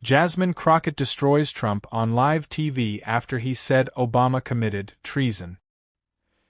Jasmine Crockett destroys Trump on live TV after he said Obama committed treason.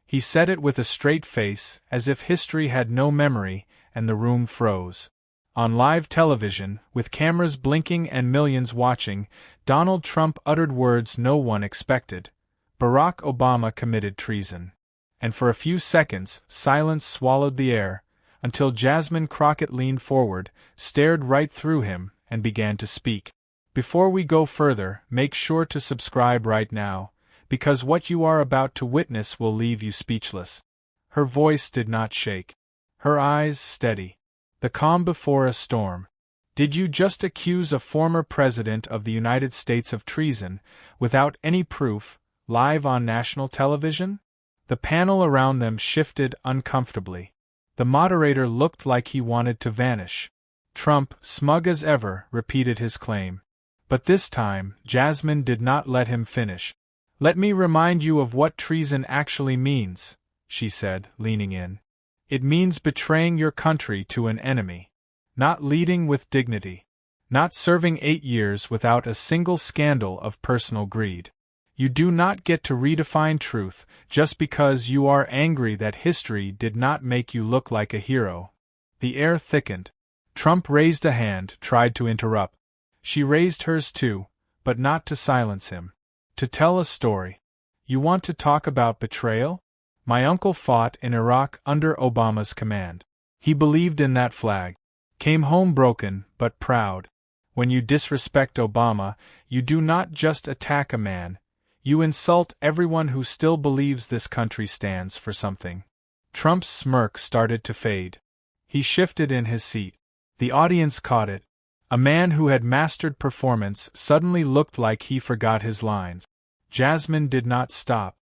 He said it with a straight face, as if history had no memory, and the room froze. On live television, with cameras blinking and millions watching, Donald Trump uttered words no one expected. Barack Obama committed treason. And for a few seconds, silence swallowed the air, until Jasmine Crockett leaned forward, stared right through him, and began to speak. Before we go further, make sure to subscribe right now, because what you are about to witness will leave you speechless. Her voice did not shake. Her eyes steady. The calm before a storm. Did you just accuse a former president of the United States of treason, without any proof, live on national television? The panel around them shifted uncomfortably. The moderator looked like he wanted to vanish. Trump, smug as ever, repeated his claim. But this time, Jasmine did not let him finish. "Let me remind you of what treason actually means," she said, leaning in. "It means betraying your country to an enemy. Not leading with dignity. Not serving 8 years without a single scandal of personal greed. You do not get to redefine truth just because you are angry that history did not make you look like a hero." The air thickened. Trump raised a hand, tried to interrupt. She raised hers too, but not to silence him. To tell a story. "You want to talk about betrayal? My uncle fought in Iraq under Obama's command. He believed in that flag. Came home broken, but proud. When you disrespect Obama, you do not just attack a man. You insult everyone who still believes this country stands for something." Trump's smirk started to fade. He shifted in his seat. The audience caught it. A man who had mastered performance suddenly looked like he forgot his lines. Jasmine did not stop.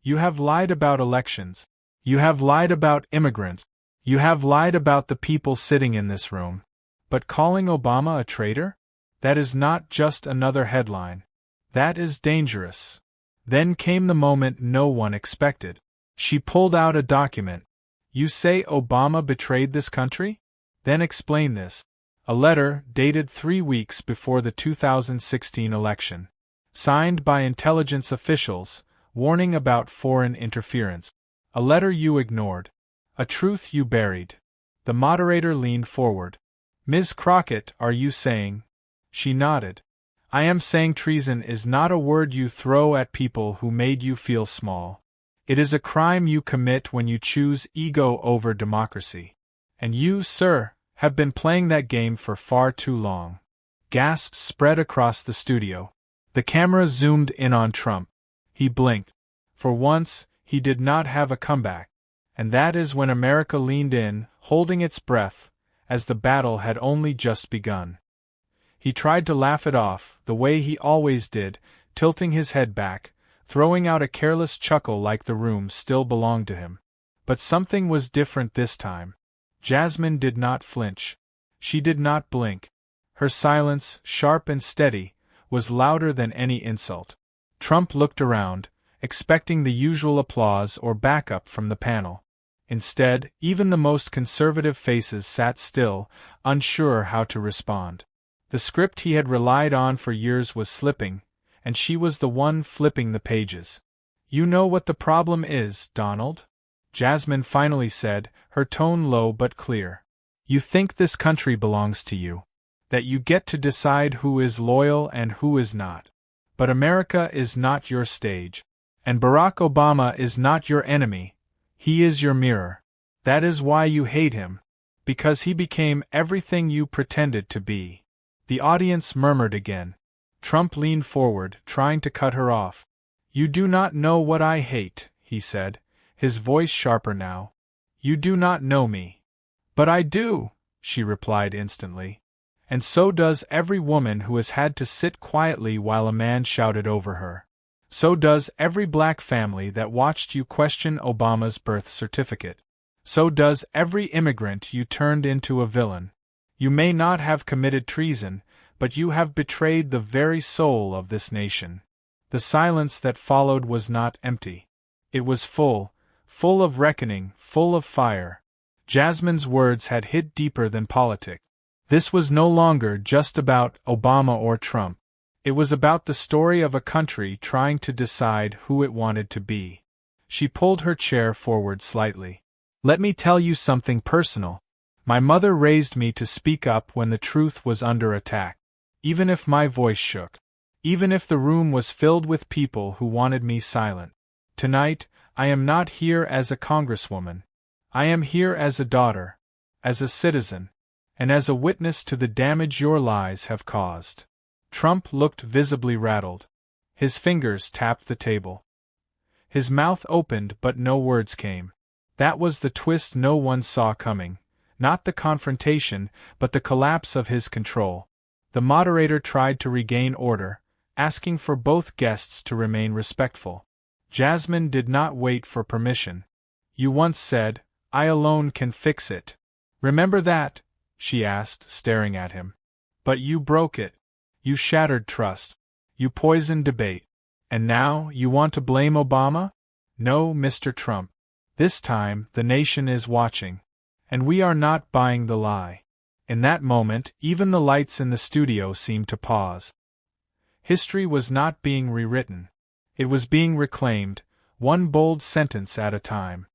"You have lied about elections. You have lied about immigrants. You have lied about the people sitting in this room. But calling Obama a traitor? That is not just another headline. That is dangerous." Then came the moment no one expected. She pulled out a document. "You say Obama betrayed this country? Then explain this." A letter, dated 3 weeks before the 2016 election. Signed by intelligence officials, warning about foreign interference. A letter you ignored. A truth you buried. The moderator leaned forward. "Ms. Crockett, are you saying?" She nodded. "I am saying treason is not a word you throw at people who made you feel small. It is a crime you commit when you choose ego over democracy. And you, sir, have been playing that game for far too long." Gasps spread across the studio. The camera zoomed in on Trump. He blinked. For once, he did not have a comeback. And that is when America leaned in, holding its breath, as the battle had only just begun. He tried to laugh it off, the way he always did, tilting his head back, throwing out a careless chuckle like the room still belonged to him. But something was different this time. Jasmine did not flinch. She did not blink. Her silence, sharp and steady, was louder than any insult. Trump looked around, expecting the usual applause or backup from the panel. Instead, even the most conservative faces sat still, unsure how to respond. The script he had relied on for years was slipping, and she was the one flipping the pages. "You know what the problem is, Donald?" Jasmine finally said, her tone low but clear. "You think this country belongs to you. That you get to decide who is loyal and who is not. But America is not your stage. And Barack Obama is not your enemy. He is your mirror. That is why you hate him. Because he became everything you pretended to be." The audience murmured again. Trump leaned forward, trying to cut her off. "You do not know what I hate," he said, his voice sharper now. "You do not know me." "But I do," she replied instantly. "And so does every woman who has had to sit quietly while a man shouted over her. So does every black family that watched you question Obama's birth certificate. So does every immigrant you turned into a villain. You may not have committed treason, but you have betrayed the very soul of this nation." The silence that followed was not empty. It was full of reckoning, full of fire. Jasmine's words had hit deeper than politics. This was no longer just about Obama or Trump. It was about the story of a country trying to decide who it wanted to be. She pulled her chair forward slightly. Let me tell you something personal. My mother raised me to speak up when the truth was under attack. Even if my voice shook. Even if the room was filled with people who wanted me silent. Tonight, I am not here as a congresswoman. I am here as a daughter, as a citizen, and as a witness to the damage your lies have caused. Trump looked visibly rattled. His fingers tapped the table. His mouth opened but no words came. That was the twist no one saw coming. Not the confrontation, but the collapse of his control. The moderator tried to regain order, asking for both guests to remain respectful. Jasmine did not wait for permission. You once said, "I alone can fix it." Remember that? She asked, staring at him. But you broke it. You shattered trust. You poisoned debate. And now, you want to blame Obama? No, Mr. Trump. This time, the nation is watching. And we are not buying the lie. In that moment, even the lights in the studio seemed to pause. History was not being rewritten. It was being reclaimed, one bold sentence at a time.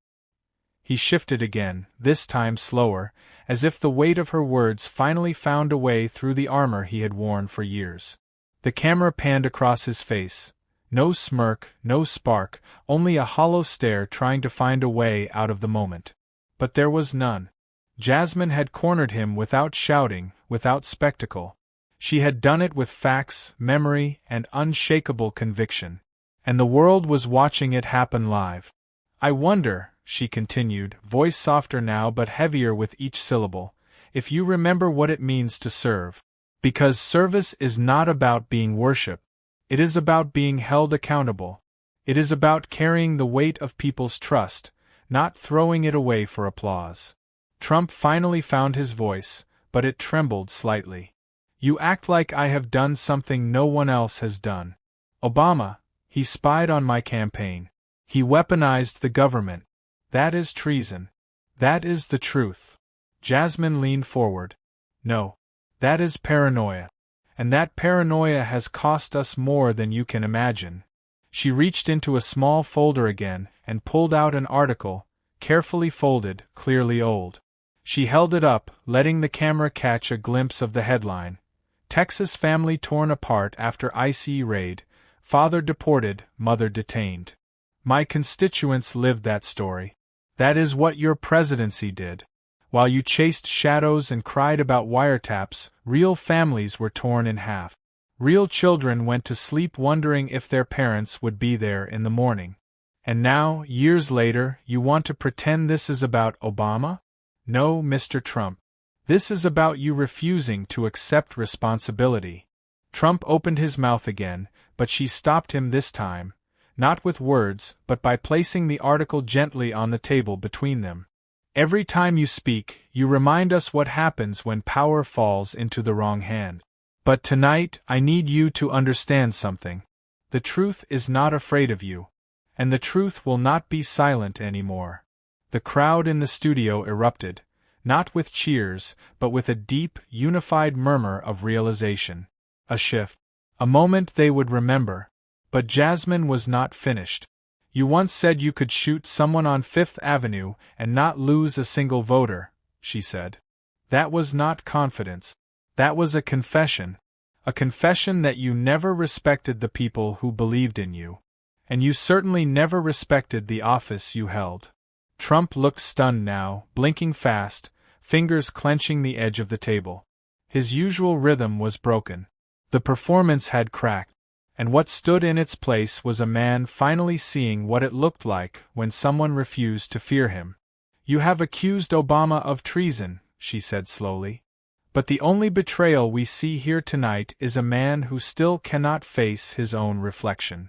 He shifted again, this time slower, as if the weight of her words finally found a way through the armor he had worn for years. The camera panned across his face. No smirk, no spark, only a hollow stare trying to find a way out of the moment. But there was none. Jasmine had cornered him without shouting, without spectacle. She had done it with facts, memory, and unshakable conviction. And the world was watching it happen live. I wonder, she continued, voice softer now but heavier with each syllable, if you remember what it means to serve. Because service is not about being worshipped. It is about being held accountable. It is about carrying the weight of people's trust, not throwing it away for applause. Trump finally found his voice, but it trembled slightly. You act like I have done something no one else has done. Obama, he spied on my campaign. He weaponized the government. That is treason. That is the truth. Jasmine leaned forward. No. That is paranoia. And that paranoia has cost us more than you can imagine. She reached into a small folder again and pulled out an article, carefully folded, clearly old. She held it up, letting the camera catch a glimpse of the headline. Texas family torn apart after ICE raid, father deported, mother detained. My constituents lived that story. That is what your presidency did. While you chased shadows and cried about wiretaps, real families were torn in half. Real children went to sleep wondering if their parents would be there in the morning. And now, years later, you want to pretend this is about Obama? No, Mr. Trump. This is about you refusing to accept responsibility. Trump opened his mouth again, but she stopped him this time, not with words, but by placing the article gently on the table between them. Every time you speak, you remind us what happens when power falls into the wrong hand. But tonight, I need you to understand something. The truth is not afraid of you. And the truth will not be silent anymore. The crowd in the studio erupted, not with cheers, but with a deep, unified murmur of realization. A shift. A moment they would remember. But Jasmine was not finished. You once said you could shoot someone on Fifth Avenue and not lose a single voter, she said. That was not confidence. That was a confession. A confession that you never respected the people who believed in you. And you certainly never respected the office you held. Trump looked stunned now, blinking fast, fingers clenching the edge of the table. His usual rhythm was broken. The performance had cracked. And what stood in its place was a man finally seeing what it looked like when someone refused to fear him. You have accused Obama of treason, she said slowly. But the only betrayal we see here tonight is a man who still cannot face his own reflection.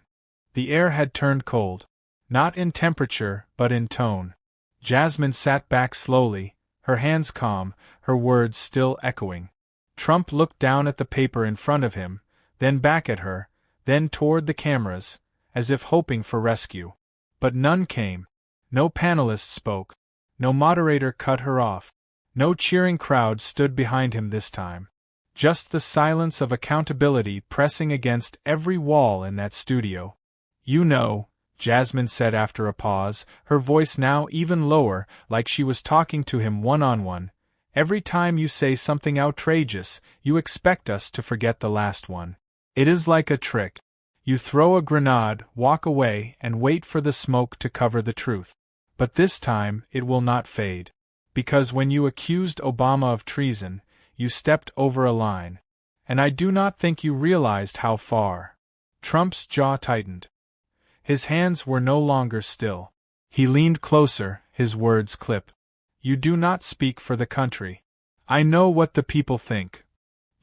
The air had turned cold. Not in temperature, but in tone. Jasmine sat back slowly, her hands calm, her words still echoing. Trump looked down at the paper in front of him, then back at her, then toward the cameras, as if hoping for rescue. But none came. No panelist spoke. No moderator cut her off. No cheering crowd stood behind him this time. Just the silence of accountability pressing against every wall in that studio. "You know," Jasmine said after a pause, her voice now even lower, like she was talking to him one-on-one, "every time you say something outrageous, you expect us to forget the last one. It is like a trick. You throw a grenade, walk away, and wait for the smoke to cover the truth. But this time, it will not fade. Because when you accused Obama of treason, you stepped over a line. And I do not think you realized how far." Trump's jaw tightened. His hands were no longer still. He leaned closer, his words clipped. "You do not speak for the country. I know what the people think."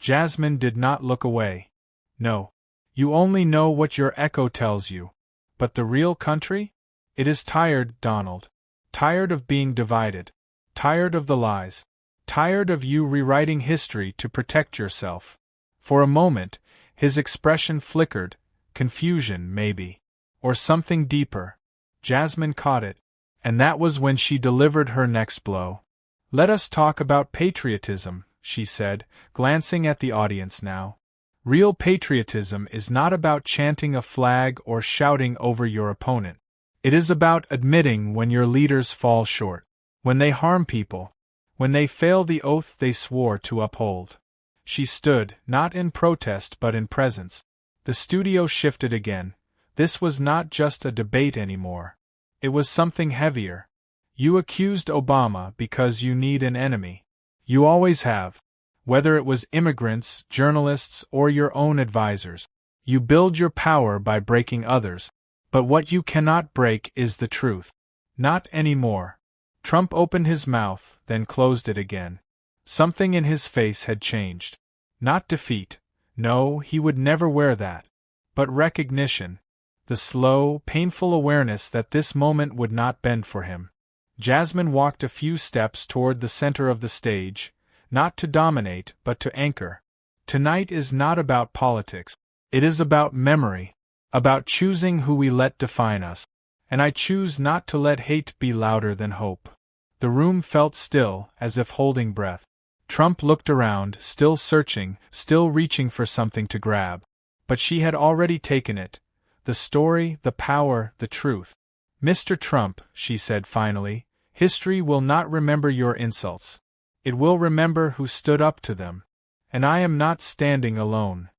Jasmine did not look away. "No. You only know what your echo tells you. But the real country? It is tired, Donald. Tired of being divided. Tired of the lies. Tired of you rewriting history to protect yourself." For a moment, his expression flickered, confusion, maybe. Or something deeper. Jasmine caught it. And that was when she delivered her next blow. "Let us talk about patriotism," she said, glancing at the audience now. "Real patriotism is not about chanting a flag or shouting over your opponent. It is about admitting when your leaders fall short, when they harm people, when they fail the oath they swore to uphold." She stood, not in protest but in presence. The studio shifted again. This was not just a debate anymore. It was something heavier. "You accused Obama because you need an enemy. You always have. Whether it was immigrants, journalists, or your own advisors. You build your power by breaking others. But what you cannot break is the truth. Not anymore." Trump opened his mouth, then closed it again. Something in his face had changed. Not defeat. No, he would never wear that. But recognition. The slow, painful awareness that this moment would not bend for him. Jasmine walked a few steps toward the center of the stage, not to dominate, but to anchor. "Tonight is not about politics. It is about memory. About choosing who we let define us. And I choose not to let hate be louder than hope." The room felt still, as if holding breath. Trump looked around, still searching, still reaching for something to grab. But she had already taken it. The story, the power, the truth. "Mr. Trump," she said finally, "history will not remember your insults. It will remember who stood up to them. And I am not standing alone."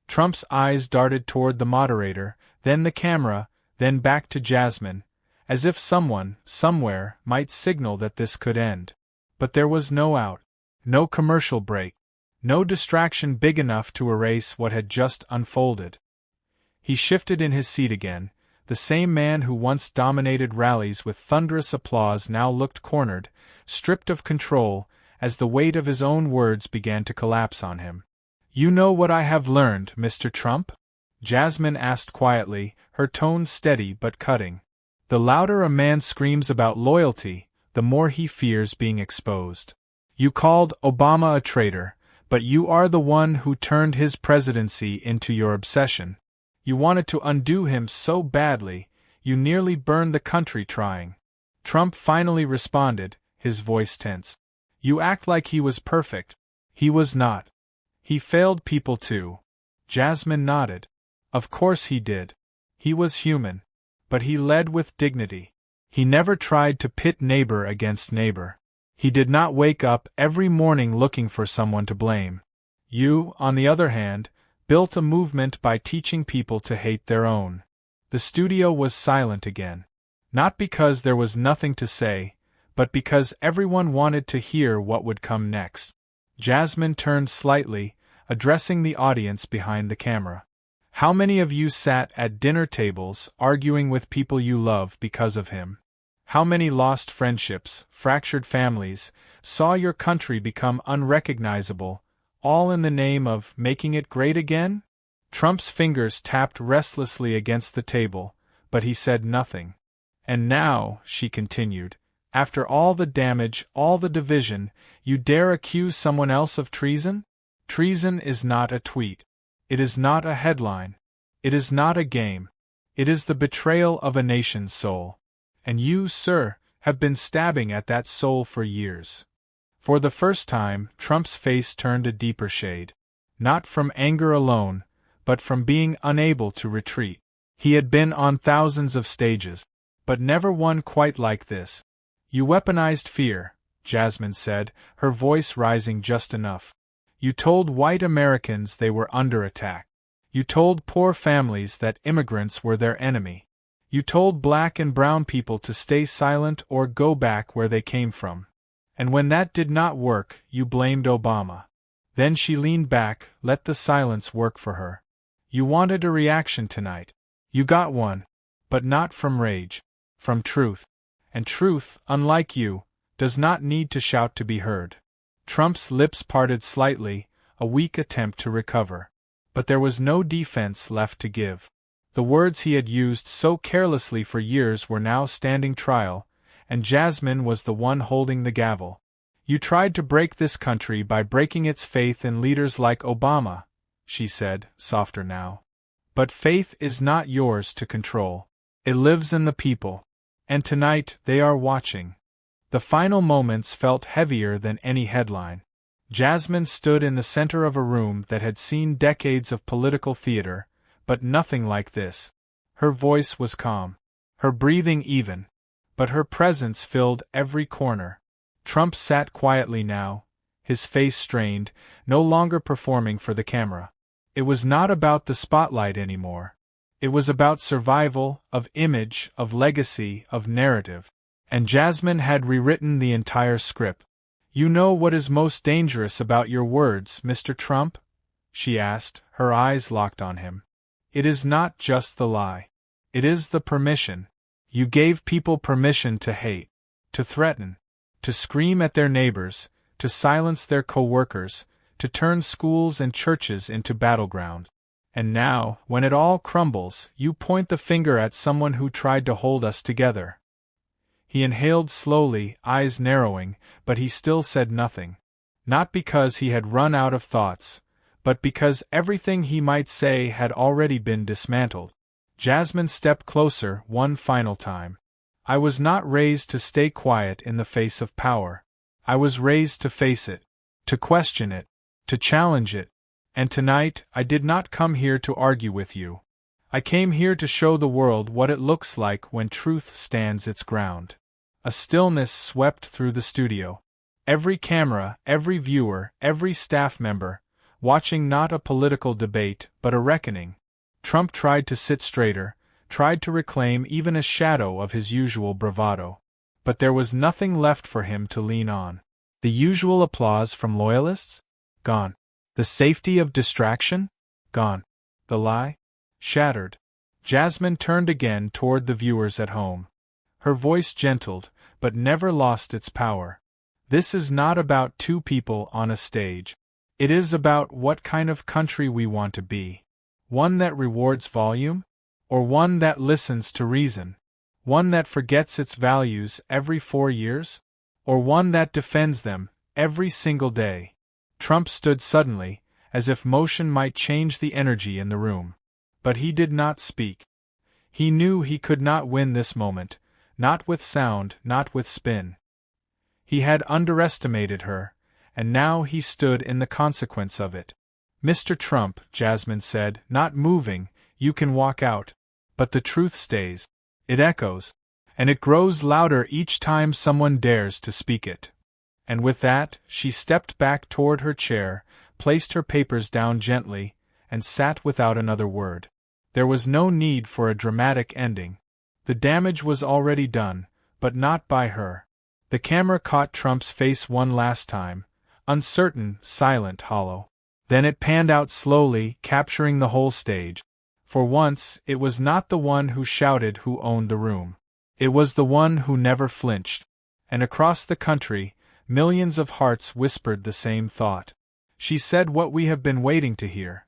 Trump's eyes darted toward the moderator, then the camera, then back to Jasmine, as if someone, somewhere, might signal that this could end. But there was no out. No commercial break. No distraction big enough to erase what had just unfolded. He shifted in his seat again. The same man who once dominated rallies with thunderous applause now looked cornered, stripped of control, as the weight of his own words began to collapse on him. "You know what I have learned, Mr. Trump?" Jasmine asked quietly, her tone steady but cutting. "The louder a man screams about loyalty, the more he fears being exposed. You called Obama a traitor, but you are the one who turned his presidency into your obsession. You wanted to undo him so badly, you nearly burned the country trying." Trump finally responded, his voice tense. "You act like he was perfect. He was not. He failed people too." Jasmine nodded. "Of course he did. He was human. But he led with dignity. He never tried to pit neighbor against neighbor. He did not wake up every morning looking for someone to blame. You, on the other hand, built a movement by teaching people to hate their own." The studio was silent again. Not because there was nothing to say, but because everyone wanted to hear what would come next. Jasmine turned slightly, addressing the audience behind the camera. "How many of you sat at dinner tables arguing with people you love because of him? How many lost friendships, fractured families, saw your country become unrecognizable, all in the name of making it great again?" Trump's fingers tapped restlessly against the table, but he said nothing. "And now," she continued, "after all the damage, all the division, you dare accuse someone else of treason? Treason is not a tweet. It is not a headline. It is not a game. It is the betrayal of a nation's soul. And you, sir, have been stabbing at that soul for years. For the first time, Trump's face turned a deeper shade. Not from anger alone, but from being unable to retreat. He had been on thousands of stages, but never one quite like this. You weaponized fear, Jasmine said, her voice rising just enough. You told white Americans they were under attack. You told poor families that immigrants were their enemy. You told black and brown people to stay silent or go back where they came from. And when that did not work, you blamed Obama. Then she leaned back, let the silence work for her. You wanted a reaction tonight. You got one. But not from rage. From truth. And truth, unlike you, does not need to shout to be heard. Trump's lips parted slightly, a weak attempt to recover. But there was no defense left to give. The words he had used so carelessly for years were now standing trial, and Jasmine was the one holding the gavel. You tried to break this country by breaking its faith in leaders like Obama, she said, softer now. But faith is not yours to control. It lives in the people. And tonight they are watching. The final moments felt heavier than any headline. Jasmine stood in the center of a room that had seen decades of political theater, but nothing like this. Her voice was calm, her breathing even, but her presence filled every corner. Trump sat quietly now, his face strained, no longer performing for the camera. It was not about the spotlight anymore. It was about survival, of image, of legacy, of narrative. And Jasmine had rewritten the entire script. You know what is most dangerous about your words, Mr. Trump? She asked, her eyes locked on him. It is not just the lie. It is the permission. You gave people permission to hate, to threaten, to scream at their neighbors, to silence their co-workers, to turn schools and churches into battlegrounds. And now, when it all crumbles, you point the finger at someone who tried to hold us together. He inhaled slowly, eyes narrowing, but he still said nothing. Not because he had run out of thoughts, but because everything he might say had already been dismantled. Jasmine stepped closer one final time. I was not raised to stay quiet in the face of power. I was raised to face it, to question it, to challenge it. And tonight, I did not come here to argue with you. I came here to show the world what it looks like when truth stands its ground. A stillness swept through the studio. Every camera, every viewer, every staff member, watching not a political debate, but a reckoning. Trump tried to sit straighter, tried to reclaim even a shadow of his usual bravado. But there was nothing left for him to lean on. The usual applause from loyalists? Gone. The safety of distraction? Gone. The lie? Shattered. Jasmine turned again toward the viewers at home. Her voice gentled, but never lost its power. This is not about two people on a stage. It is about what kind of country we want to be. One that rewards volume? Or one that listens to reason? One that forgets its values every 4 years? Or one that defends them every single day? Trump stood suddenly, as if motion might change the energy in the room. But he did not speak. He knew he could not win this moment, not with sound, not with spin. He had underestimated her, and now he stood in the consequence of it. Mr. Trump, Jasmine said, not moving, you can walk out. But the truth stays. It echoes. And it grows louder each time someone dares to speak it. And with that, she stepped back toward her chair, placed her papers down gently, and sat without another word. There was no need for a dramatic ending. The damage was already done, but not by her. The camera caught Trump's face one last time, uncertain, silent, hollow. Then it panned out slowly, capturing the whole stage. For once, it was not the one who shouted who owned the room. It was the one who never flinched. And across the country, millions of hearts whispered the same thought. She said what we have been waiting to hear.